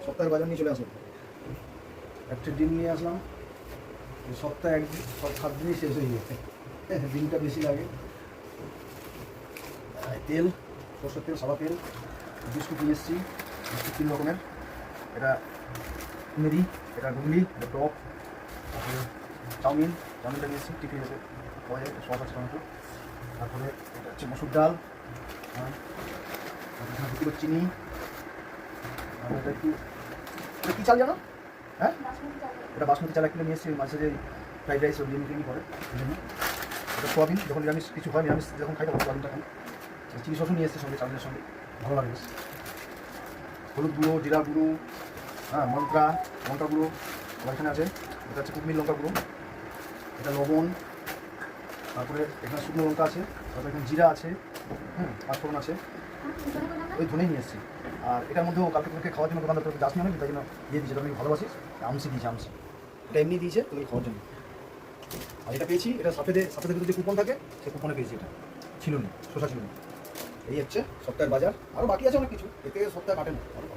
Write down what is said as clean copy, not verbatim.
সপ্তাহের বাজার নিয়ে চলে আসলাম। একটা ডিম নিয়ে আসলাম, সপ্তাহে 7 দিনই শেষ হয়ে গেছে। ডিমটা বেশি লাগে। তেল, সরষের তেল, সাদা তেল, বিস্কুট নিয়ে এসেছি, বিস্কুট 3 রকমের। এটা মেরি, এটা ঘুগনি, এটা টক, তারপরে চাউমিনটা নিয়ে এসেছি, টিফিন এসে পাওয়া যায়, সস আছে টমেটো। তারপরে এটা হচ্ছে মসুর ডাল, তারপরে 2 কিলো চিনি, আর এটা কী চাল জানো? হ্যাঁ, এটা বাসমতি চাল 1 কিলো নিয়ে এসেছি। মাঝে যে ফ্রাইড রাইস ও বিরিয়ানি করে এই জন্য। এটা সোয়াবিন, যখন নিরামিষ কিছু হয়, নিরামিষ যখন খাই তখন সোয়াবিনটা খাই। চিলি সসও নিয়ে এসেছে সঙ্গে, চাউমিনের সঙ্গে, ভালো লাগে বেশ। হলুদ গুঁড়ো, জিরা গুঁড়ো, হ্যাঁ, লঙ্কা গুঁড়ো আমার এখানে আছে। এটা হচ্ছে কুকমির লঙ্কা গুঁড়ো, এটা লবণ, তারপরে এখানে শুকনো লঙ্কা আছে, তারপরে এখানে জিরা আছে, পাঁচফোড়ন আছে, ওই ধনেই নিয়ে এসেছি। আর এটার মধ্যেও কালকে তোমাকে খাওয়ার জন্য দোকানদার তোকে যাসনি অনেক, তাই জন্য দিয়ে দিয়েছে, আমি ভালোবাসিস, আমসি দিয়েছে, আমসি। এটা এমনি দিয়েছে তুমি খাওয়ার জন্য। আর এটা পেয়েছি, এটা সাথে ভিতরে যে কুপন থাকে সেই কুপনে পেয়েছি। এটা ছিল না, শসা ছিল না। এই হচ্ছে সপ্তাহের বাজার। আরও বাকি আছে অনেক কিছু, এতে সপ্তাহে কাটে না, আরও